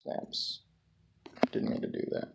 Oops. Didn't mean to do that.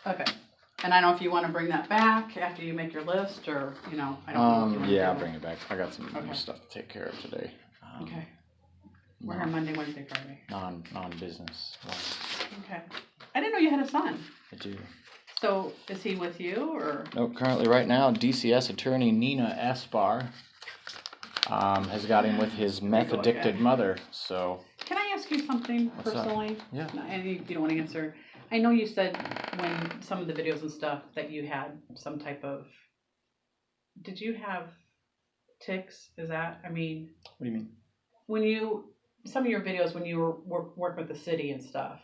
Okay. And I don't know if you want to bring that back after you make your list, or, I don't know. Yeah, I'll bring it back. I got some more stuff to take care of today. Okay. We're here Monday, Wednesday, Friday. Non-business. Okay. I didn't know you had a son. I do. So, is he with you, or? No, currently right now, DCS attorney Nina Aspar has got him with his meth-addicted mother, so... Can I ask you something personally? Yeah. And you don't want to answer. I know you said when some of the videos and stuff that you had some type of... Did you have tics? Is that, What do you mean? When some of your videos when you were working with the city and stuff,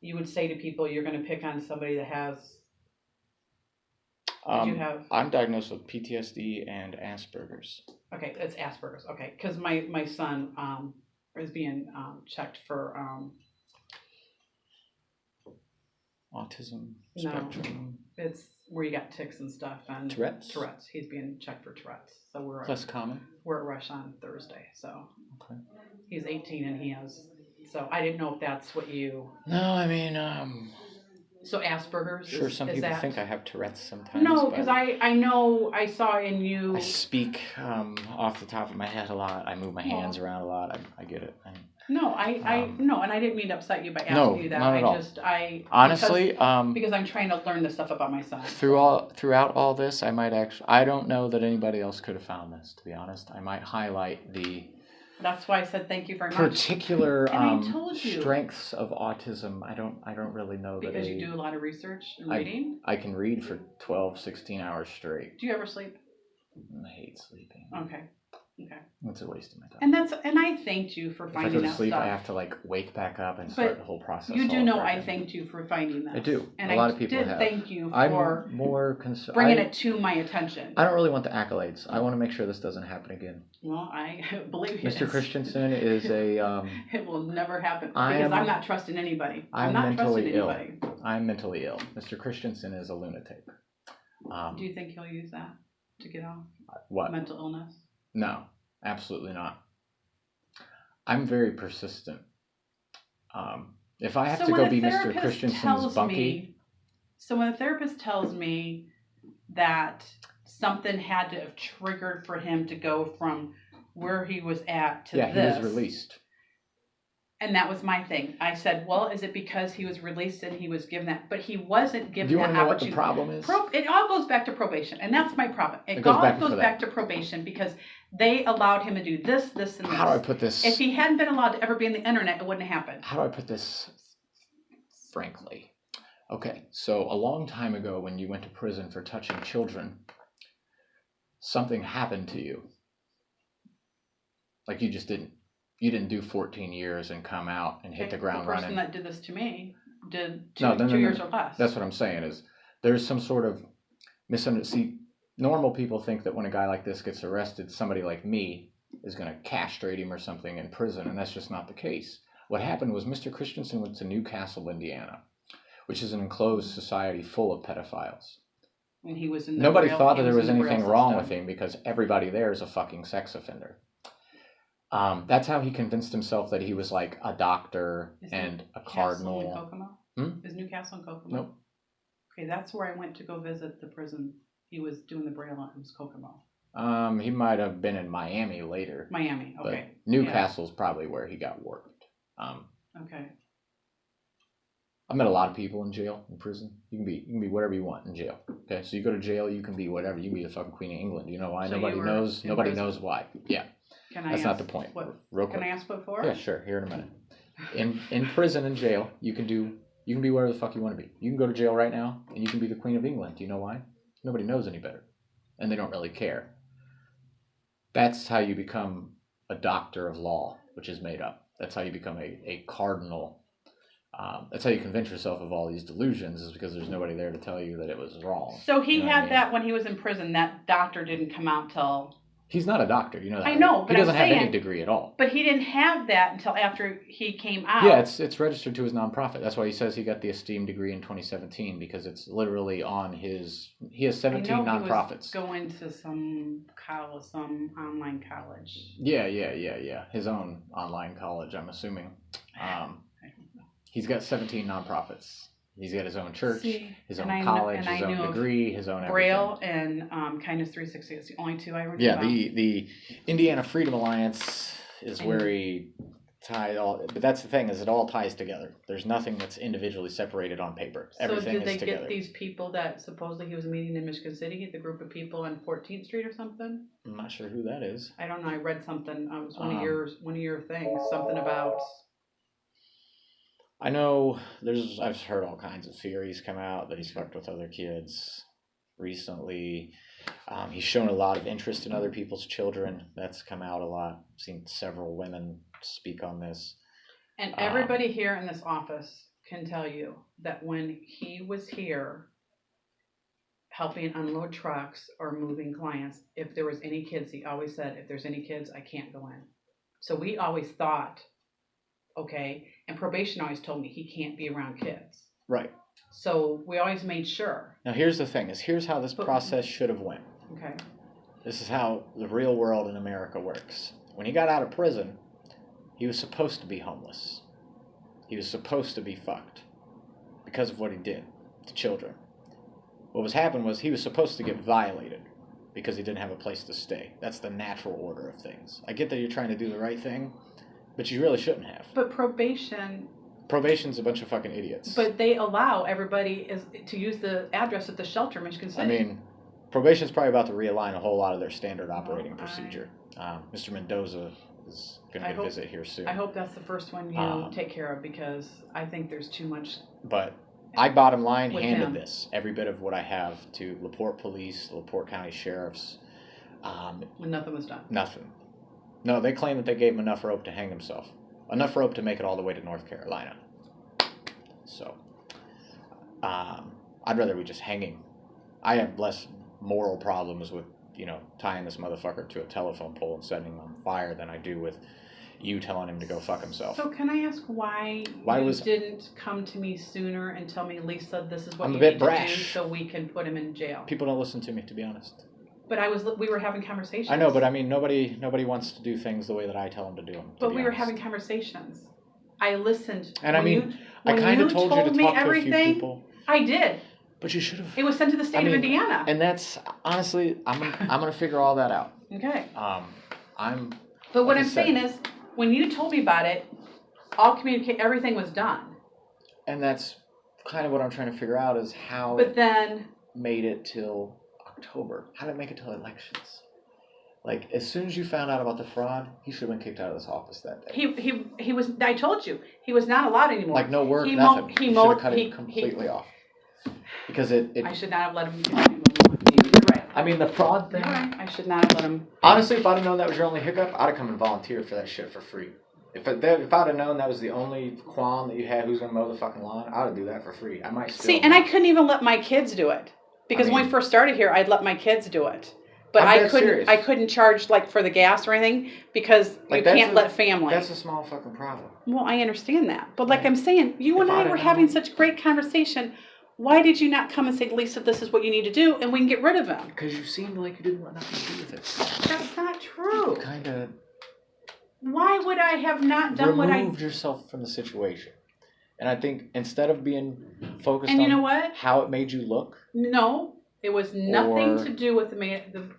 you would say to people you're going to pick on somebody that has... Did you have... I'm diagnosed with PTSD and Asperger's. Okay, it's Asperger's. Okay, because my son is being checked for... autism spectrum. No, it's where you got tics and stuff. And Tourette's? Tourette's. He's being checked for Tourette's. So we're less common. We're at Rush on Thursday. So okay. He's 18 and he has... So I didn't know if that's what you... No, So Asperger's? Sure, some people think I have Tourette's sometimes. No, because I know I saw in you... I speak off the top of my head a lot. I move my hands around a lot. I get it. No, no, and I didn't mean to upset you by asking you that. Not at all. Honestly, because I'm trying to learn this stuff about my son. Throughout all this, I don't know that anybody else could have found this, to be honest. I might highlight the... That's why I said thank you very much. Particular strengths of autism. I don't really know that. Because you do a lot of research and reading? I can read for 12, 16 hours straight. Do you ever sleep? I hate sleeping. Okay. It's a waste of my time. And I thanked you for finding that stuff. If I go to sleep, I have to wake back up and start the whole process. You do know I thanked you for finding that. I do. And a lot of people have. I did thank you for I'm more concerned. Bringing it to my attention. I don't really want the accolades. I want to make sure this doesn't happen again. Well, I believe you. Mr. Christensen is a... it will never happen because I'm not trusting anybody. I'm not trusting anybody. I'm mentally ill. Mr. Christensen is a lunatic. Do you think he'll use that to get off? What? Mental illness? No. Absolutely not. I'm very persistent. If I have to go be Mr. Christensen's bunkie... So when a therapist tells me that something had to have triggered for him to go from where he was at to this... Yeah, he was released. And that was my thing. I said, well, is it because he was released and he was given that? But he wasn't given that opportunity. Do you want to know what the problem is? It all goes back to probation. And that's my problem. It all goes back to probation because they allowed him to do this, and this. How do I put this? If he hadn't been allowed to ever be on the internet, it wouldn't have happened. How do I put this frankly? Okay, so a long time ago when you went to prison for touching children, something happened to you. Like you didn't do 14 years and come out and hit the ground running. The person that did this to me did two years or less. That's what I'm saying is there's some sort of misunderstanding. Normal people think that when a guy like this gets arrested, somebody like me is going to castrate him or something in prison, and that's just not the case. What happened was Mr. Christensen went to Newcastle, Indiana, which is an enclosed society full of pedophiles. And he was in Nobody thought that there was anything wrong with him because everybody there is a fucking sex offender. That's how he convinced himself that he was like a doctor and a cardinal. Is Newcastle in Kokomo? Is Newcastle in Kokomo? Nope. Okay, that's where I went to go visit the prison. He was doing the Braille. It was Kokomo. He might have been in Miami later. Miami, okay. But Newcastle's probably where he got worked. Okay. I've met a lot of people in jail, in prison. You can be whatever you want in jail. Okay, so you go to jail, you can be whatever. You can be the fucking Queen of England. You know why? So nobody knows why. Yeah. That's not the point. Can I ask what for? Yeah, sure. Here in a minute. In prison and jail, you can be whatever the fuck you want to be. You can go to jail right now, and you can be the Queen of England. Do you know why? Nobody knows any better, and they don't really care. That's how you become a doctor of law, which is made up. That's how you become a cardinal. That's how you convince yourself of all these delusions, is because there's nobody there to tell you that it was wrong. So he You know what had I mean? that when he was in prison. That doctor didn't come out till. He's not a doctor, you know that. I right? know, but he doesn't I'm have any saying- degree at all. But he didn't have that until after he came out. Yeah, it's registered to his nonprofit. That's why he says he got the esteemed degree in 2017, because it's literally on his. He has 17 I know nonprofits. He was going to some college, some online college. Yeah. His own online college, I'm assuming. He's got 17 nonprofits. He's got his own church, his own college, his own degree, his own Braille everything. and Kindness 360. It's the only two I remember. Yeah, about. the Indiana Freedom Alliance is where he tied all. But that's the thing, is it all ties together. There's nothing that's individually separated on paper. Everything So did they is together. get these people that supposedly he was meeting in Michigan City, the group of people on 14th Street or something? I'm not sure who that is. I don't know. I read something. It was one of your things. Something about. I know I've heard all kinds of theories come out that he's fucked with other kids recently. He's shown a lot of interest in other people's children. That's come out a lot. I've seen several women speak on this. And everybody here in this office can tell you that when he was here helping unload trucks or moving clients, if there was any kids, he always said, if there's any kids, I can't go in. So we always thought, okay, and probation always told me he can't be around kids. Right. So we always made sure. Now here's the thing, here's how this process should have went. Okay. This is how the real world in America works. When he got out of prison, he was supposed to be homeless. He was supposed to be fucked because of what he did to children. What was happened was he was supposed to get violated because he didn't have a place to stay. That's the natural order of things. I get that you're trying to do the right thing, but you really shouldn't have. But probation's a bunch of fucking idiots. But they allow everybody to use the address at the shelter, Michigan City. I mean, probation's probably about to realign a whole lot of their standard operating procedure. Mr. Mendoza is going to get a visit here soon. I hope that's the first one you take care of, because I think there's too much. But I, bottom line, handed him. This, every bit of what I have, to LaPorte Police, LaPorte County Sheriffs. And nothing was done. Nothing. No, they claim that they gave him enough rope to hang himself. Enough rope to make it all the way to North Carolina. So, I'd rather we just hang him. I have less moral problems with, tying this motherfucker to a telephone pole and setting him on fire than I do with you telling him to go fuck himself. So can I ask why you didn't come to me sooner and tell me, Lisa, this is what you need to do so we can put him in jail? People don't listen to me, to be honest. But we were having conversations. I know, but I mean, nobody wants to do things the way that I tell them to do them. But we were having conversations. I listened. And I mean, I kind of told you to talk to a few people. I did. But you should have. It was sent to the state of Indiana. And that's, honestly, I'm gonna figure all that out. Okay. But what I'm saying is, when you told me about it, everything was done. And that's kind of what I'm trying to figure out, is how. But then. Made it till October. How did it make it till elections? Like, as soon as you found out about the fraud, he should have been kicked out of this office that day. He was. I told you, he was not allowed anymore. Like, no work, nothing. He should have cut it completely off. Because it. I should not have let him. You're right. I mean, the fraud thing. You're right. I should not have let him. Honestly, if I'd have known that was your only hiccup, I'd have come and volunteered for that shit for free. If I'd have known that was the only qualm that you had, who's gonna mow the fucking lawn, I would do that for free. I might still. See, and I couldn't even let my kids do it. Because when we first started here, I'd let my kids do it, but I couldn't charge for the gas or anything, because you can't let family. That's a small fucking problem. Well, I understand that, but like I'm saying, you and I were having such great conversation. Why did you not come and say, Lisa, this is what you need to do, and we can get rid of him? Because you seemed like you didn't want nothing to do with it. That's not true. Kind of. Why would I have not done what I? Removed yourself from the situation. And I think instead of being focused on you know what? How it made you look. No, it was nothing to do with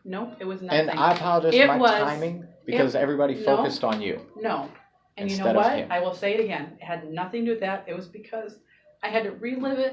nope, it was nothing. And I apologize for my timing, because everybody focused on you. No. And you know what? I will say it again. It had nothing to do with that. It was because I had to relive it.